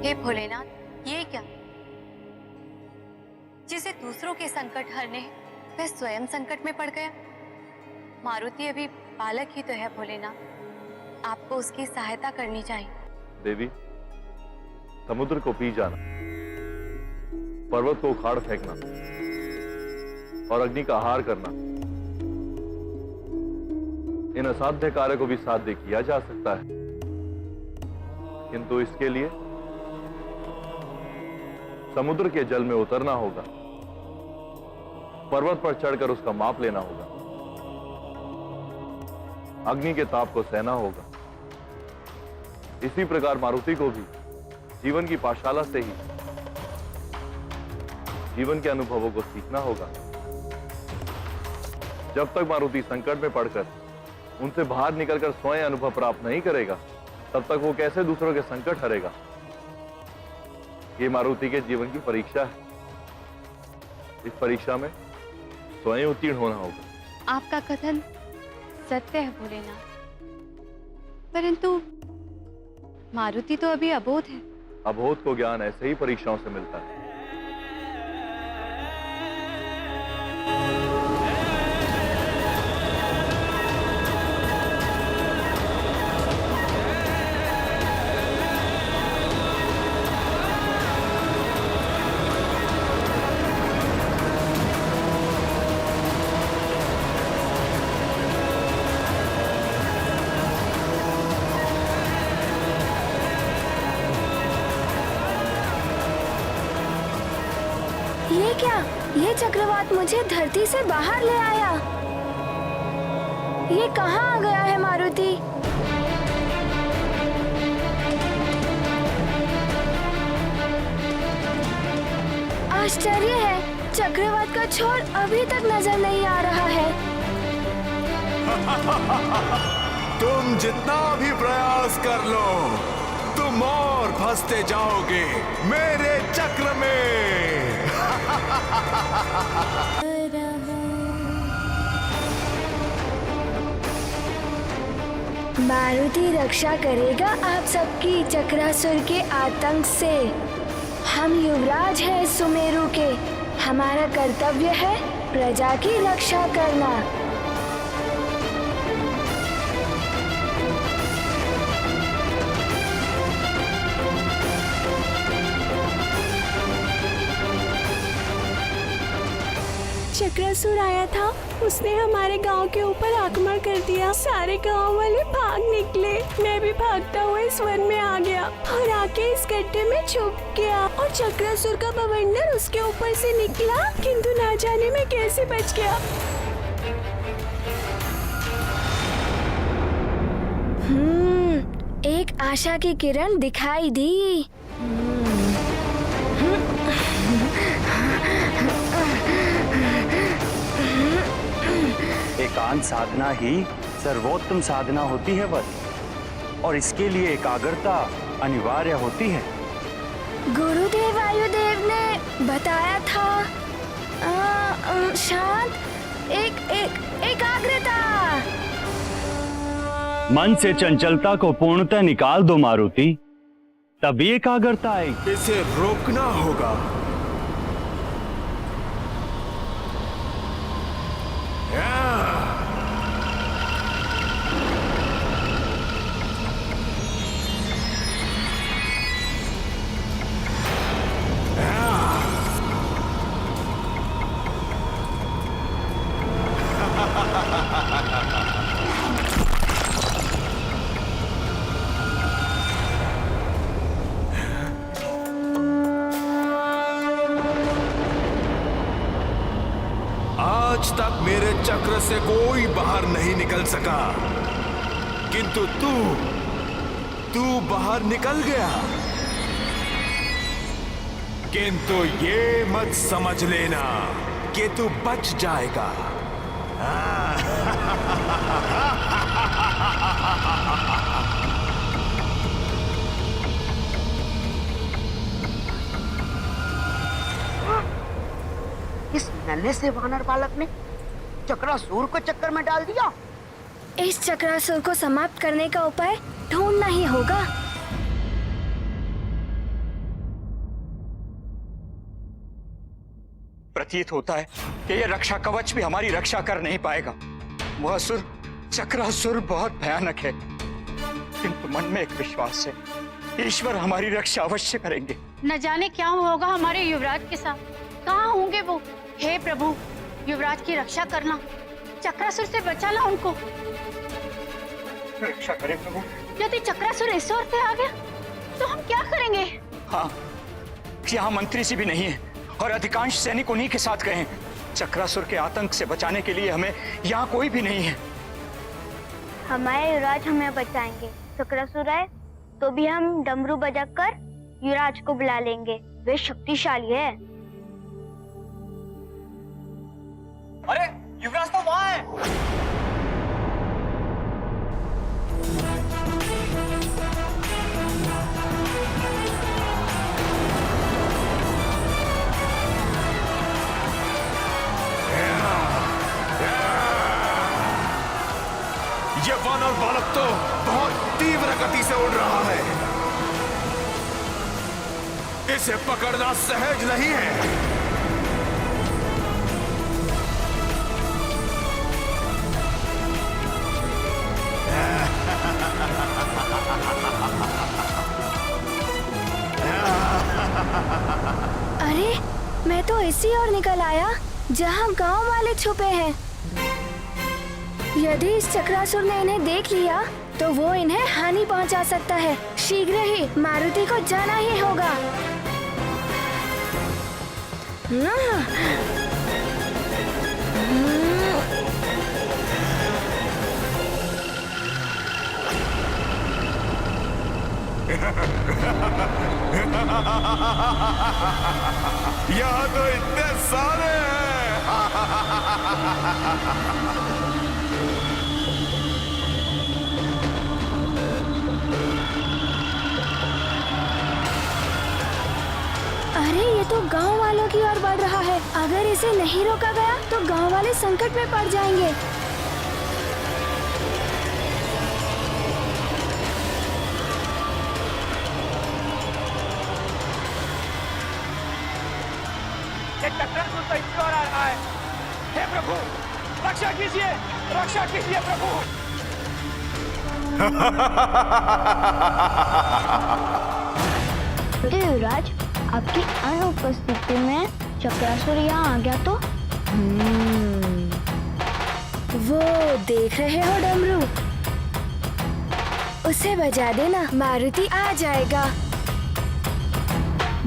हे भोलेनाथ, ये क्या? जिसे दूसरों के संकट हरने वह स्वयं संकट में पड़ गया। मारुति अभी बालक ही तो है भोलेनाथ, आपको उसकी सहायता करनी चाहिए। देवी, समुद्र को पी जाना, पर्वत को उखाड़ फेंकना और अग्नि का आहार करना, इन असाध्य कार्य को भी साध्य किया जा सकता है, किंतु इसके लिए समुद्र के जल में उतरना होगा, पर्वत पर चढ़कर उसका माप लेना होगा, अग्नि के ताप को सहना होगा। इसी प्रकार मारुति को भी जीवन की पाठशाला से ही जीवन के अनुभवों को सीखना होगा। जब तक मारुति संकट में पड़कर उनसे बाहर निकलकर स्वयं अनुभव प्राप्त नहीं करेगा, तब तक वो कैसे दूसरों के संकट हरेगा? ये मारुति के जीवन की परीक्षा है। इस परीक्षा में स्वयं उत्तीर्ण होना होगा। आपका कथन सत्य है भोलेनाथ, परंतु मारुति तो अभी अबोध है। अबोध को ज्ञान ऐसे ही परीक्षाओं से मिलता है। ये क्या? ये चक्रवात मुझे धरती से बाहर ले आया। ये कहाँ आ गया है मारुति? आश्चर्य है, चक्रवात का छोर अभी तक नजर नहीं आ रहा है। तुम जितना भी प्रयास कर लो, तुम और फंसते जाओगे मेरे चक्र में। मारुति रक्षा करेगा आप सबकी चक्रासुर के आतंक से। हम युवराज हैं सुमेरु के, हमारा कर्तव्य है प्रजा की रक्षा करना। चक्रासुर आया था, उसने हमारे गांव के ऊपर आक्रमण कर दिया। सारे गांव वाले भाग निकले, मैं भी भागता हुआ इस वन में आ गया और आके इस गड्ढे में छुप गया और चक्रासुर का बवंडर उसके ऊपर से निकला, किंतु ना जाने मैं कैसे बच गया। एक आशा की किरण दिखाई दी। एकांत साधना ही सर्वोत्तम साधना होती है बस, और इसके लिए एकाग्रता अनिवार्य होती है। गुरुदेव वायुदेव ने बताया था शांत एकाग्रता। मन से चंचलता को पूर्णतः निकाल दो मारुति, तभी एकाग्रता आएगी। इसे रोकना होगा। आज तक मेरे चक्र से कोई बाहर नहीं निकल सका, किंतु तू बाहर निकल गया। किंतु ये मत समझ लेना कि तू बच जाएगा। इस नन्हे से वानर बालक ने चक्रासुर को चक्कर में डाल दिया। इस चक्रासुर को समाप्त करने का उपाय ढूंढना ही होगा। प्रतीत होता है कि यह रक्षा कवच भी हमारी रक्षा कर नहीं पाएगा। वह असुर चक्रासुर बहुत भयानक है, किंतु मन में एक विश्वास है, ईश्वर हमारी रक्षा अवश्य करेंगे। न जाने क्या होगा हमारे युवराज के साथ, कहाँ होंगे वो। हे प्रभु, युवराज की रक्षा करना, चक्रासुर से बचाना उनको। रक्षा करें प्रभु। यदि चक्रासुर इस ओर से आ गया तो हम क्या करेंगे? हाँ, यहाँ मंत्री जी भी नहीं है और अधिकांश सैनिक उन्हीं के साथ गए हैं। चक्रासुर के आतंक से बचाने के लिए हमें यहाँ कोई भी नहीं है। हमारे युवराज हमें बचाएंगे। चक्रासुर आए तो भी हम डमरू बजाकर युवराज को बुला लेंगे, वे शक्तिशाली है। अरे युवराज तो वहाँ है। ये वानर बालक तो बहुत तीव्र गति से उड़ रहा है, इसे पकड़ना सहज नहीं है। अरे, मैं तो इसी ओर निकल आया जहाँ गांव वाले छुपे हैं। यदि इस चक्रासुर ने इन्हें देख लिया तो वो इन्हें हानि पहुंचा सकता है। शीघ्र ही मारुति को जाना ही होगा। यहाँ तो इतने सारे हैं। अरे, ये तो गांव वालों की ओर बढ़ रहा है। अगर इसे नहीं रोका गया तो गांव वाले संकट में पड़ जाएंगे। चक्रासुर तो इस ओर आ रहा है। हे प्रभु, रक्षा कीजिए, रक्षा कीजिए प्रभु। युवराज, आपकी अनुपस्थिति में चक्रासुर यहाँ आ गया तो? वो देख रहे हो डमरू, उसे बजा देना, मारुति आ जाएगा।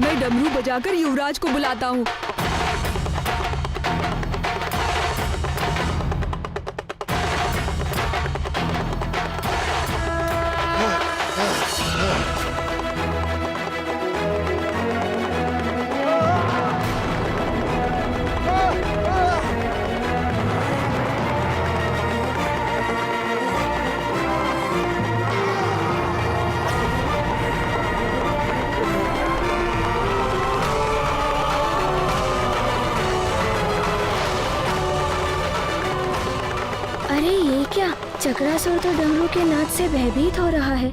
मैं डमरू बजाकर युवराज को बुलाता हूँ। अरे, ये क्या? चक्रासुर तो डमरू के नाद से भयभीत हो रहा है।